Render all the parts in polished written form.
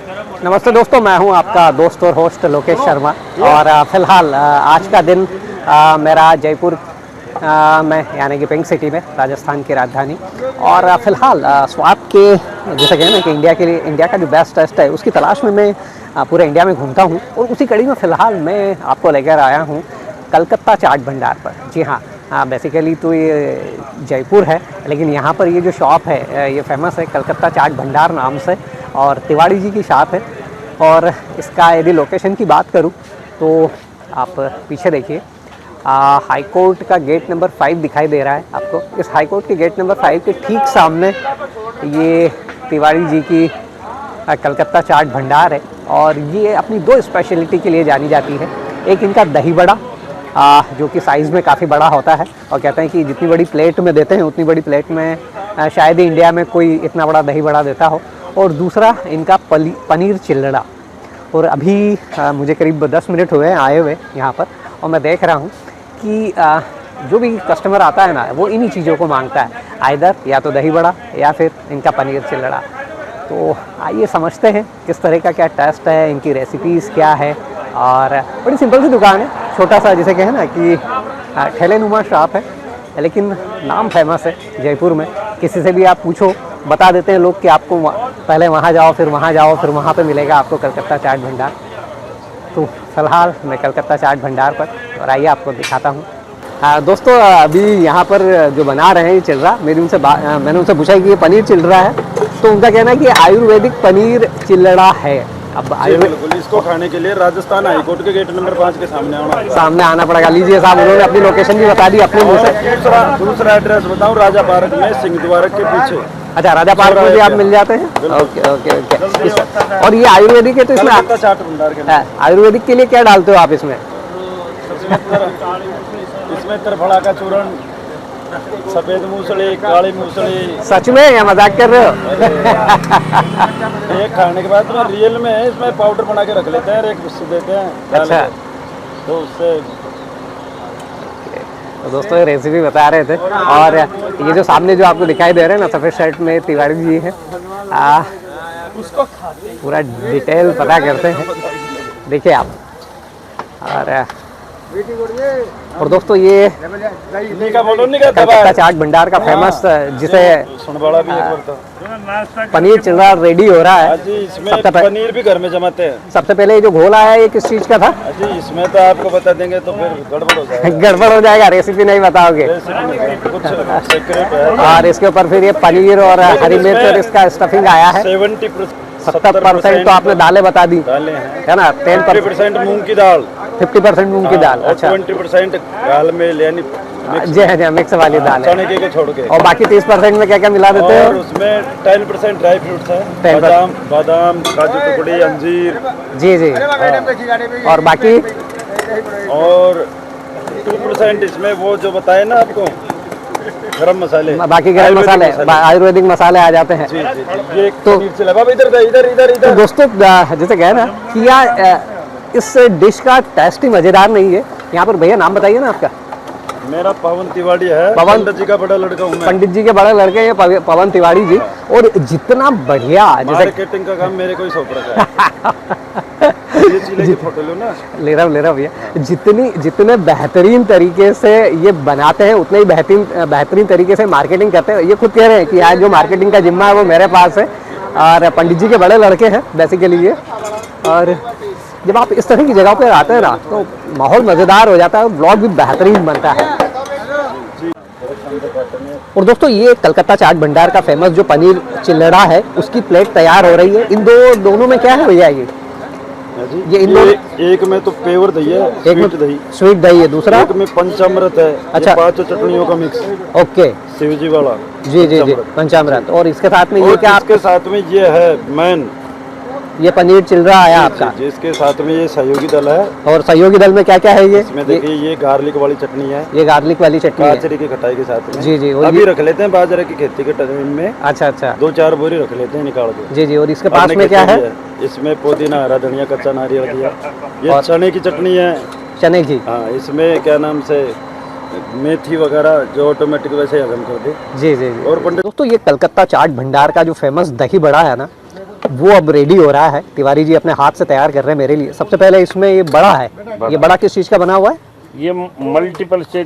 नमस्ते दोस्तों, मैं हूं आपका दोस्त और होस्ट लोकेश शर्मा। और फ़िलहाल आज का दिन मेरा जयपुर में यानी कि पिंक सिटी में, राजस्थान की राजधानी। और फ़िलहाल स्वाद के जैसे कहें ना कि इंडिया का जो बेस्ट टेस्ट है उसकी तलाश में मैं पूरे इंडिया में घूमता हूं। और उसी कड़ी में फ़िलहाल मैं आपको लेकर आया हूं कलकत्ता चाट भंडार पर। जी हाँ, बेसिकली तो ये जयपुर है, लेकिन यहाँ पर ये जो शॉप है ये फेमस है कलकत्ता चाट भंडार नाम से, और तिवाड़ी जी की शॉप है। और इसका यदि लोकेशन की बात करूँ तो आप पीछे देखिए, हाई कोर्ट का गेट नंबर 5 दिखाई दे रहा है आपको। इस हाई कोर्ट के गेट नंबर 5 के ठीक सामने ये तिवाड़ी जी की कलकत्ता चाट भंडार है। और ये अपनी दो स्पेशलिटी के लिए जानी जाती है। एक इनका दही बड़ा, जो कि साइज़ में काफ़ी बड़ा होता है, और कहते हैं कि जितनी बड़ी प्लेट में देते हैं उतनी बड़ी प्लेट में शायद ही इंडिया में कोई इतना बड़ा दही बड़ा देता हो। और दूसरा इनका पनीर चिल्लड़ा। और अभी मुझे करीब 10 मिनट हुए हैं आए हुए यहाँ पर, और मैं देख रहा हूँ कि जो भी कस्टमर आता है ना वो इन्हीं चीज़ों को मांगता है, आइदर या तो दही बड़ा या फिर इनका पनीर चिल्लड़ा। तो आइए समझते हैं किस तरह का क्या टेस्ट है, इनकी रेसिपीज़ क्या है। और बड़ी सिंपल सी दुकान है, छोटा सा जिसे कहें ना कि ठेले नुमा शॉप है, लेकिन नाम फेमस है जयपुर में। किसी से भी आप पूछो, बता देते हैं लोग कि आपको पहले वहाँ जाओ, फिर वहाँ जाओ, फिर वहाँ पे मिलेगा आपको कलकत्ता चाट भंडार। तो फ़िलहाल मैं कलकत्ता चाट भंडार पर, और आइए आपको दिखाता हूँ। दोस्तों, अभी यहाँ पर जो बना रहे हैं ये चिल्लड़ा, मैंने उनसे पूछा कि ये पनीर चिल्लड़ा है, तो उनका कहना है कि आयुर्वेदिक पनीर चिल्लड़ा है। अब बिल्कुल, इसको खाने के लिए राजस्थान हाई कोर्ट के गेट नंबर 5 के सामने आना पड़ेगा। लीजिए साहब, उन्होंने अपनी लोकेशन भी बता दी अपने मुँह से। दूसरा एड्रेस बताऊं, राजा पार्क में सिंह द्वारक के पीछे। अच्छा, राजा पार्क में भी आप मिल जाते हैं। Okay okay okay. और ये आयुर्वेदिक है तो इसमें चाट भंडार के आयुर्वेदिक के लिए क्या डालते हो आप इसमें? इसमें तरफड़ा का चूर्ण, सफेद मूसली, काली मूसली। सच में या मजाक कर रहे हो? एक खाने के बाद में रियल में इसमें पाउडर बना के रख लेते हैं, एक बिस्कुट देते हैं। अच्छा, तो उससे तो दोस्तों ये रेसिपी बता रहे थे। और ये जो सामने जो आपको दिखाई दे रहे हैं ना, सफ़ेद शर्ट में तिवाड़ी जी हैं, पूरा डिटेल पता करते हैं, देखिए आप। और दोस्तों ये कलकत्ता चाट भंडार का फेमस, जिसे पनीर चिल्लड़ा रेडी हो रहा है। इसमें पनीर भी घर में जमाते हैं। सबसे पहले ये जो घोल आया है ये किस चीज़ का था? जी, इसमें तो आपको बता देंगे तो फिर गड़बड़ हो जाएगा। गड़बड़ हो जाएगा, रेसिपी नहीं बताओगे? कुछ सीक्रेट है। और इसके ऊपर फिर ये पनीर और हरी मिर्च और इसका स्टफिंग आया है। 70% तो आपने दालें बता दी है ना। 10% मूंग की दाल, 50% मूंग की दाल। अच्छा, 20% दाल में यानी जी हाँ जी, मिक्स वाली दाल है। चने के छोड़ के। और बाकी 30% में क्या क्या मिला देते और हो? उसमें 10% ड्राई फ्रूट्स है, बादाम, काजू टुकड़ी, अंजीर। जी जी। और बाकी और 2% इसमें वो जो बताए ना आपको, गरम मसाले, बाकी गरम मसाले, आयुर्वेदिक मसाले आ जाते हैं। जी जी जी। ये तो इधर दोस्तों, जैसे कहे ना कि यार इस डिश का टेस्ट ही मज़ेदार नहीं है। यहाँ पर भैया नाम बताइए ना आपका। मेरा पवन तिवाड़ी है, पंडित जी का बड़ा लड़का हूँ मैं। पंडित जी के बड़े लड़के हैं पवन तिवाड़ी जी। और जितना बढ़िया मार्केटिंग का काम मेरे को ही सौंप रखा है। ये चीले की फोटो लो ना, ले रहा हूँ भैया। जितने बेहतरीन तरीके से ये बनाते हैं उतने ही बेहतरीन तरीके से मार्केटिंग करते हैं। ये खुद कह रहे हैं कि आज जो मार्केटिंग का जिम्मा है वो मेरे पास है। और पंडित जी के बड़े लड़के हैं बेसिकली ये। और जब आप इस तरह की जगह पर आते हैं ना तो माहौल मज़ेदार हो जाता है, ब्लॉग भी बेहतरीन बनता है। और दोस्तों, ये कलकत्ता चाट भंडार का फेमस जो पनीर चिल्लड़ा है उसकी प्लेट तैयार हो रही है। इन दोनों में क्या है भैया? ये एक में तो पेवर दही है, स्वीट दही है। दूसरा एक में पंचामृत है। अच्छा, 5 चटनियों का मिक्स। ओके, शिवजी वाला। जी जी जी, पंचामृत। और इसके साथ में ये क्या? आपके साथ में ये है मैन, ये पनीर चिल्लड़ा आया आपका, जिसके साथ में ये सहयोगी दल है। और सहयोगी दल में क्या क्या है? ये इसमें देखिए, ये गार्लिक वाली चटनी है। ये गार्लिक वाली चटनी है, काचरी की खटाई के साथ में। जी जी। अभी रख लेते हैं बाजरे की खेती के टाइम में। अच्छा अच्छा, 2-4 बोरी रख लेते हैं निकाल के। जी जी। और इसके पास में क्या है? इसमें पुदीना, हरा धनिया, कच्चा नारियल दिया। ये चने की चटनी है। चने की? हाँ, इसमें क्या नाम से मेथी वगैरह जो ऑटोमेटिक वैसे हजम कर दे। जी जी जी। और पंडित दोस्तों, ये कलकत्ता चाट भंडार का जो फेमस दही बड़ा है ना, वो अब रेडी हो रहा है। तिवारी जी अपने हाथ से तैयार कर रहे हैं मेरे लिए। सबसे पहले इसमें ये बड़ा है, ये बड़ा किस चीज़ का बना हुआ है? ये मल्टीपल से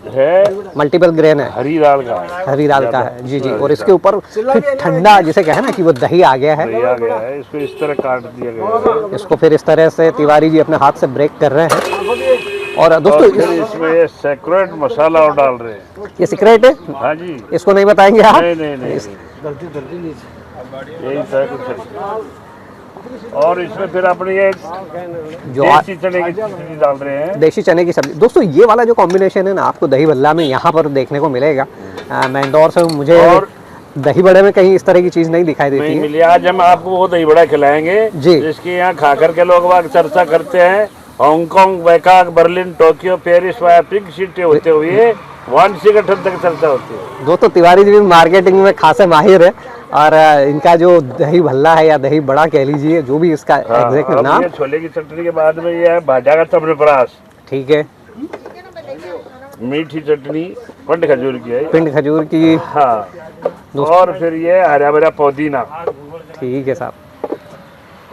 है, मल्टीपल ग्रेन है, हरी दाल का है। हरी दाल का है जी जी। और इसके ऊपर फिर ठंडा जिसे कहे ना कि वो दही आ गया है, दही आ गया है, इसको इस तरह काट दिया गया है। इसको फिर इस तरह से तिवारी जी अपने हाथ से ब्रेक कर रहे हैं। और दोस्तों फिर इसमें ये सेक्रेट मसाला और डाल रहे हैं। ये सीक्रेट है, हाँ जी, इसको नहीं बताएंगे आप? नहीं यही था कुछ। और इसमें फिर अपने ये जो देसी चने की सब्जी डाल रहे हैं। देसी चने की सब्जी। दोस्तों ये वाला जो कॉम्बिनेशन है ना, आपको दही भल्ला में यहाँ पर देखने को मिलेगा। मैं इंदौर से हूँ, मुझे और दही बड़े में कहीं इस तरह की चीज़ नहीं दिखाई देती नहीं है मिली। आज हम आपको वो दही बड़ा खिलाएंगे जी। जिसके यहाँ खाकर के लोग बाग चर्चा करते हैं। Hong Kong, Bangkok, Berlin, Tokyo, Paris, pink city होते हुए वाराणसी तक चर्चा होती है। दोस्तों तिवारी जी भी मार्केटिंग में खासे माहिर है। और इनका जो दही भल्ला है या दही बड़ा कह लीजिए, जो भी इसका एग्जैक्ट नाम। ये छोले की चटनी के बाद में ये है भाजा का चवनप्राश, ठीक है, मीठी चटनी पिंड खजूर की है, पिंड खजूर की। हाँ। और फिर ये हरा भरा पुदीना, ठीक है साहब।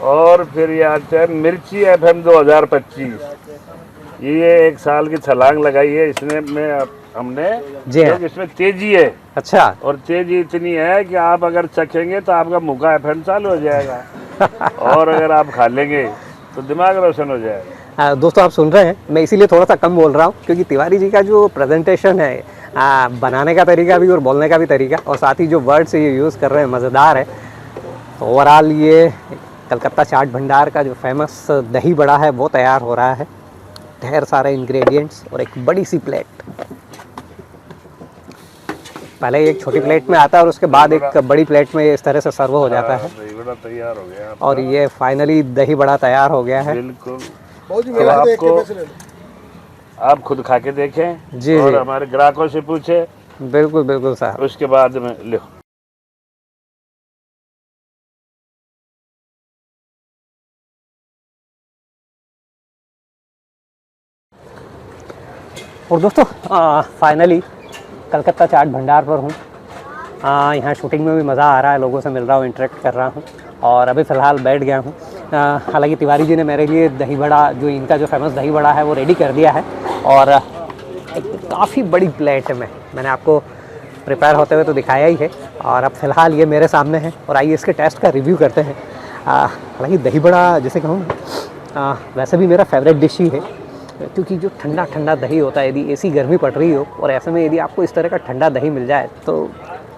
और फिर ये आता है मिर्ची FM 2025। ये 1 साल की छलांग लगाई है इसने में हमने जी हाँ। इसमें तेजी है। अच्छा, और तेजी इतनी है कि आप अगर चखेंगे तो आपका मुंह का FM चालू हो जाएगा और अगर आप खा लेंगे तो दिमाग रोशन हो जाएगा। दोस्तों आप सुन रहे हैं, मैं इसीलिए थोड़ा सा कम बोल रहा हूँ क्योंकि तिवारी जी का जो प्रेजेंटेशन है, बनाने का तरीका भी और बोलने का भी तरीका, और साथ ही जो वर्ड्स ये यूज़ कर रहे हैं मज़ेदार है। तो ओवरऑल ये कलकत्ता चाट भंडार का जो फेमस दही बड़ा है वो तैयार हो रहा है। ढेर सारे इंग्रेडिएंट्स और एक बड़ी सी प्लेट। पहले एक छोटी प्लेट में आता है और उसके बाद एक बड़ी प्लेट में इस तरह से सर्व हो जाता है। दही बड़ा तैयार हो गया और ये फाइनली दही बड़ा तैयार हो गया है। बिल्कुल। तो आपको आप खुद खा के देखें जी और जी, हमारे ग्राहकों से पूछे, बिल्कुल बिल्कुल साहब। उसके बाद में लो। और दोस्तों फाइनली कलकत्ता चाट भंडार पर हूँ। यहाँ शूटिंग में भी मज़ा आ रहा है, लोगों से मिल रहा हूँ, इंटरेक्ट कर रहा हूँ और अभी फ़िलहाल बैठ गया हूँ। हालांकि तिवारी जी ने मेरे लिए दही बड़ा, जो इनका जो फेमस दही बड़ा है वो रेडी कर दिया है। और एक काफ़ी बड़ी प्लेट में मैंने आपको प्रिपेयर होते हुए तो दिखाया ही है। और अब फ़िलहाल ये मेरे सामने है और आइए इसके टेस्ट का रिव्यू करते हैं। हालांकि दही बड़ा जैसे कहूँ वैसे भी मेरा फेवरेट डिश ही है, क्योंकि जो ठंडा ठंडा दही होता है, यदि ऐसी गर्मी पड़ रही हो और ऐसे में यदि आपको इस तरह का ठंडा दही मिल जाए तो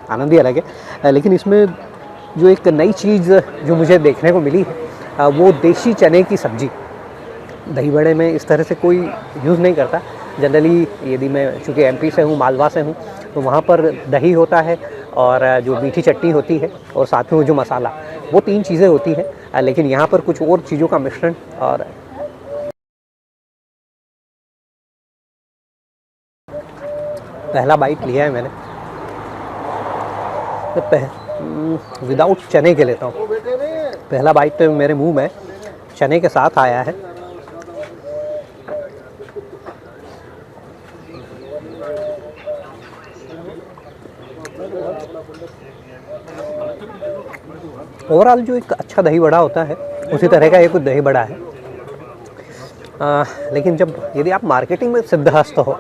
आनंद ही अलग है। लेकिन इसमें जो एक नई चीज़ जो मुझे देखने को मिली है वो देसी चने की सब्ज़ी। दही बड़े में इस तरह से कोई यूज़ नहीं करता। जनरली यदि मैं चूँकि MP से हूँ, मालवा से हूँ, तो वहाँ पर दही होता है और जो मीठी चटनी होती है और साथ में वो जो मसाला, वो 3 चीज़ें होती हैं। लेकिन यहाँ पर कुछ और चीज़ों का मिश्रण। और पहला बाइट लिया है मैंने, तो विदाउट चने के लेता हूँ। पहला बाइट मेरे मुंह में चने के साथ आया है। ओवरऑल जो एक अच्छा दही बड़ा होता है उसी तरह का ये कुछ दही बड़ा है। लेकिन जब यदि आप मार्केटिंग में सिद्धहस्त हो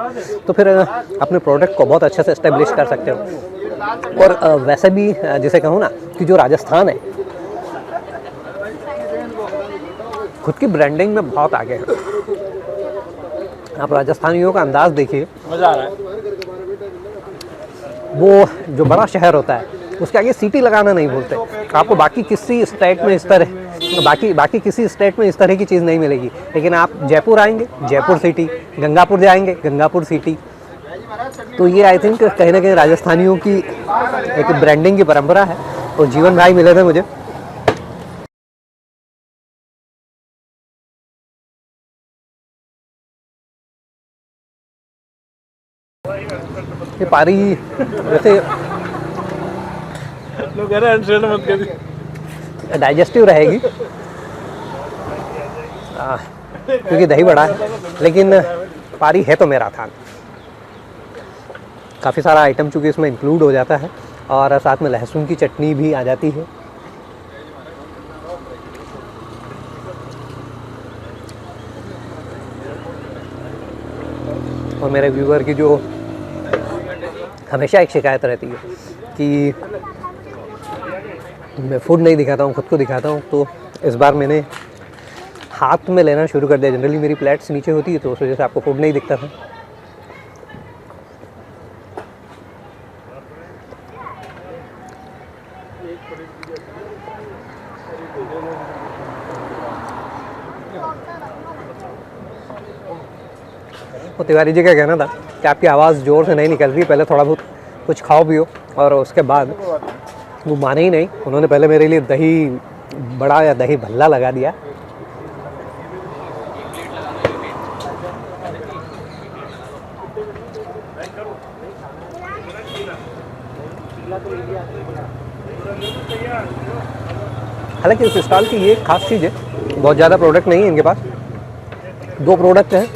तो फिर अपने प्रोडक्ट को बहुत अच्छे से इस्टेब्लिश कर सकते हो। और वैसे भी जिसे कहूँ ना कि जो राजस्थान है खुद की ब्रांडिंग में बहुत आगे है। आप राजस्थानियों का अंदाज़ देखिए, मज़ा आ रहा है। वो जो बड़ा शहर होता है उसके आगे सीटी लगाना नहीं भूलते। आपको बाकी किसी स्टेट में इस तरह बाकी किसी स्टेट में इस तरह की चीज़ नहीं मिलेगी। लेकिन आप जयपुर आएंगे, जयपुर सिटी, गंगापुर जाएंगे, गंगापुर सिटी। तो ये आई थिंक कहीं ना कहीं राजस्थानियों की एक ब्रांडिंग की परंपरा है। और जीवन भाई मिले थे मुझे, ये पारी वैसे लोग कह रहे हैं मत करिए, डाइजेस्टिव रहेगी क्योंकि दही बड़ा है, लेकिन पारी है तो मेरा था। काफ़ी सारा आइटम चूँकि इसमें इंक्लूड हो जाता है और साथ में लहसुन की चटनी भी आ जाती है। और मेरे व्यूअर की जो हमेशा एक शिकायत रहती है कि मैं फूड नहीं दिखाता हूँ, खुद को दिखाता हूँ, तो इस बार मैंने हाथ में लेना शुरू कर दिया। जनरली मेरी प्लेट्स नीचे होती है तो उस वजह से आपको फूड नहीं दिखता था। तो तिवारी जी का कहना था कि आपकी आवाज़ ज़ोर से नहीं निकल रही, पहले थोड़ा बहुत कुछ खाओ पियो, और उसके बाद वो माने ही नहीं। उन्होंने पहले मेरे लिए दही बड़ा या दही भल्ला लगा दिया। हालांकि इस स्टॉल की ये एक खास चीज़ है, बहुत ज़्यादा प्रोडक्ट नहीं है इनके पास, 2 प्रोडक्ट हैं,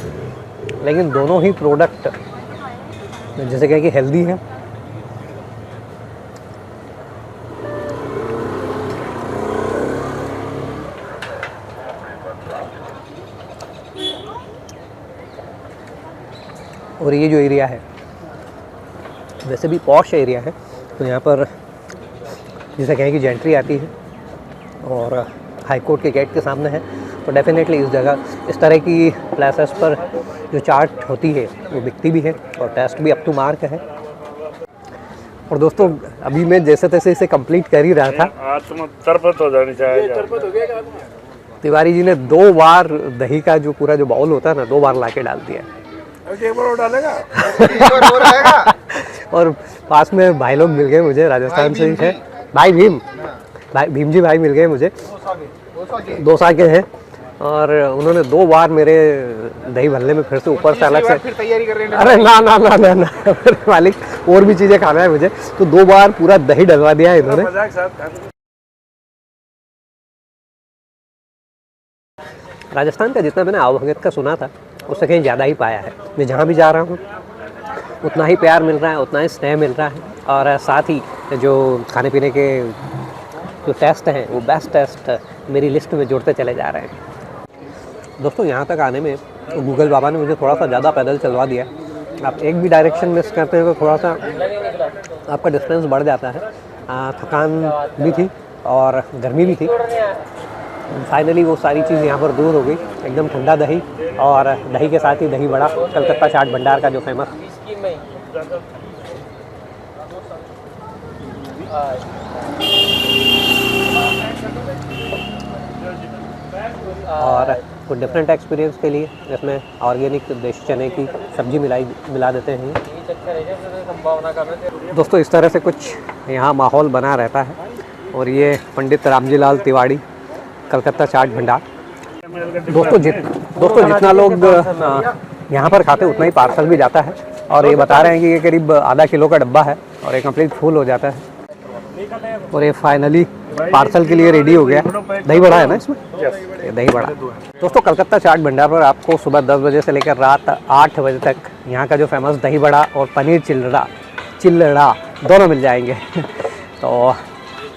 लेकिन दोनों ही प्रोडक्ट जैसे कहें कि हेल्दी है। और ये जो एरिया है वैसे भी पॉश एरिया है, तो यहाँ पर जैसे कहें कि जेंट्री आती है और हाई कोर्ट के गेट के सामने है, तो डेफिनेटली इस जगह इस तरह की प्लेसेस पर जो चाट होती है वो बिकती भी है और टेस्ट भी अप टू मार्क है। और दोस्तों अभी मैं जैसे तैसे इसे कंप्लीट कर ही रहा था, आत्मा तरपत हो जानी चाहिए। तिवारी जी ने 2 बार दही का जो पूरा जो बाउल होता है ना, 2 बार ला के डाल दिया। एक बार और डालेगा और पास में भाई लोग मिल गए मुझे, राजस्थान से ही है, भाई भीम जी भाई मिल गए मुझे, 2 के हैं, और उन्होंने 2 बार मेरे दही भल्ले में फिर से ऊपर से अलग से फिर तैयारी कर रहे हैं। अरे ना ना ना ना ना मेरे मालिक और भी चीज़ें खाना है मुझे, तो 2 बार पूरा दही डलवा दिया है इन्होंने। राजस्थान का जितना मैंने आवभगत का सुना था उससे कहीं ज़्यादा ही पाया है। मैं जहाँ भी जा रहा हूँ उतना ही प्यार मिल रहा है, उतना ही स्नेह मिल रहा है, और साथ ही जो खाने पीने के जो टेस्ट हैं वो बेस्ट टेस्ट मेरी लिस्ट में जुड़ते चले जा रहे हैं। दोस्तों यहाँ तक आने में गूगल बाबा ने मुझे थोड़ा सा ज़्यादा पैदल चलवा दिया। आप एक भी डायरेक्शन मिस करते हैं तो थोड़ा सा आपका डिस्टेंस बढ़ जाता है। थकान भी थी और गर्मी भी थी। फाइनली वो सारी चीज़ यहाँ पर दूर हो गई। एकदम ठंडा दही और दही के साथ ही दही बड़ा, कलकत्ता चाट भंडार का जो फेमस। और कुछ डिफरेंट एक्सपीरियंस के लिए इसमें ऑर्गेनिक देशी चने की सब्ज़ी मिला देते हैं। दोस्तों इस तरह से कुछ यहाँ माहौल बना रहता है। और ये पंडित रामजी लाल तिवाड़ी कलकत्ता चाट भंडार। दोस्तों जितना लोग यहाँ पर खाते उतना ही पार्सल भी जाता है, और ये बता रहे हैं कि ये करीब आधा किलो का डब्बा है और ये कंप्लीट फुल हो जाता है। और ये फाइनली पार्सल के लिए रेडी हो गया। दही बड़ा है ना इसमें, ये दही बड़ा। दोस्तों कलकत्ता चाट भंडार पर आपको सुबह 10 बजे से लेकर रात 8 बजे तक यहाँ का जो फेमस दही बड़ा और पनीर चिल्लड़ा दोनों मिल जाएंगे। तो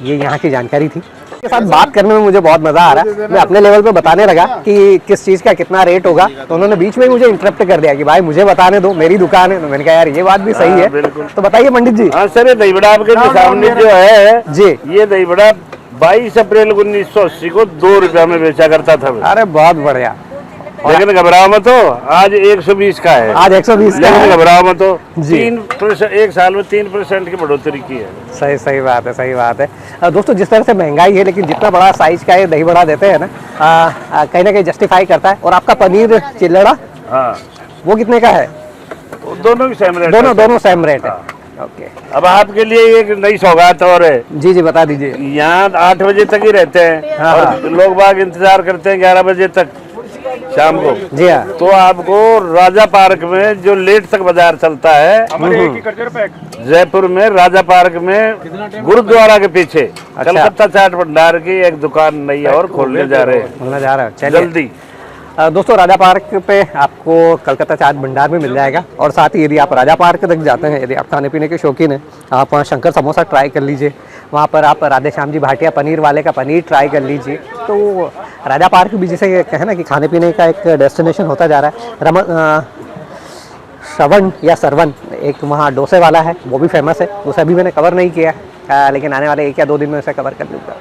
ये यहाँ की जानकारी थी। के साथ बात करने में मुझे बहुत मज़ा आ रहा है। मैं अपने लेवल पे बताने लगा कि किस चीज़ का कितना रेट होगा, तो उन्होंने बीच में ही मुझे इंटरप्ट कर दिया कि भाई मुझे बताने दो, मेरी दुकान है। तो मैंने कहा यार ये बात भी सही है। तो बताइए पंडित जी। हाँ सर, ये दही बड़ा आपके जो सामने जो है जी, ये दही बड़ा 22 अप्रैल 1980 को 2 रुपया में बेचा करता था। अरे बहुत बढ़िया। लेकिन घबराओ मत हो, आज 120 का है। आज 120 का लेकिन है। घबराओ मत हो, जी। 3% एक साल में 3% की बढ़ोतरी की है। सही बात है, सही बात है। दोस्तों जिस तरह से महंगाई है, लेकिन जितना बड़ा साइज का ये दही बड़ा देते हैं ना, कहीं ना कहीं जस्टिफाई करता है। और आपका पनीर चिल्लड़ा, हाँ वो कितने का है? दोनों की सेम रेट। दोनों सेम रेट है। ओके। अब आपके लिए एक नई सौगात और है। जी बता दीजिए। यहाँ 8 बजे तक ही रहते हैं। हाँ, और लोग बाग इंतजार करते हैं 11 बजे तक शाम को। जी हाँ। तो आपको राजा पार्क में जो लेट तक बाजार चलता है, जयपुर में राजा पार्क में गुरुद्वारा के पीछे कलकत्ता चाट भंडार की एक दुकान नई और खोलने जा रहे हैं जल्दी। दोस्तों राजा पार्क पे आपको कलकत्ता चाट भंडार में मिल जाएगा। और साथ ही यदि आप राजा पार्क तक जाते हैं, यदि आप खाने पीने के शौकीन हैं, आप शंकर समोसा ट्राई कर लीजिए। वहाँ पर आप राधे श्याम जी भाटिया पनीर वाले का पनीर ट्राई कर लीजिए। तो राजा पार्क भी जिसे कहें ना कि खाने पीने का एक डेस्टिनेशन होता जा रहा है। श्रवण या सरवन, एक वहाँ डोसे वाला है, वो भी फेमस है। उसे अभी मैंने कवर नहीं किया लेकिन आने वाले 1 या 2 दिन में उसे कवर कर लूँगा।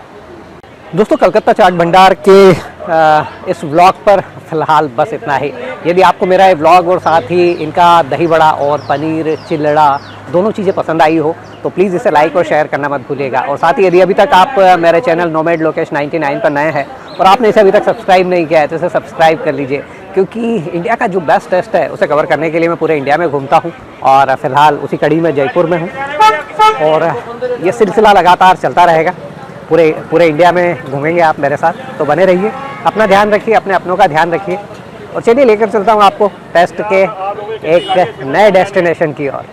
दोस्तों, कलकत्ता चाट भंडार के इस व्लॉग पर फ़िलहाल बस इतना ही। यदि आपको मेरा ये व्लॉग और साथ ही इनका दही बड़ा और पनीर चिल्लड़ा दोनों चीज़ें पसंद आई हो तो प्लीज़ इसे लाइक और शेयर करना मत भूलिएगा। और साथ ही यदि अभी तक आप मेरे चैनल नोमैड लोकेश 99 पर नए हैं और आपने इसे अभी तक सब्सक्राइब नहीं किया है तो इसे सब्सक्राइब कर लीजिए, क्योंकि इंडिया का जो बेस्ट टेस्ट है उसे कवर करने के लिए मैं पूरे इंडिया में घूमता हूँ और फ़िलहाल उसी कड़ी में जयपुर में हूँ और ये सिलसिला लगातार चलता रहेगा। पूरे इंडिया में घूमेंगे आप मेरे साथ, तो बने रहिए। अपना ध्यान रखिए, अपने अपनों का ध्यान रखिए और चलिए लेकर चलता हूँ आपको टेस्ट के एक नए डेस्टिनेशन की ओर।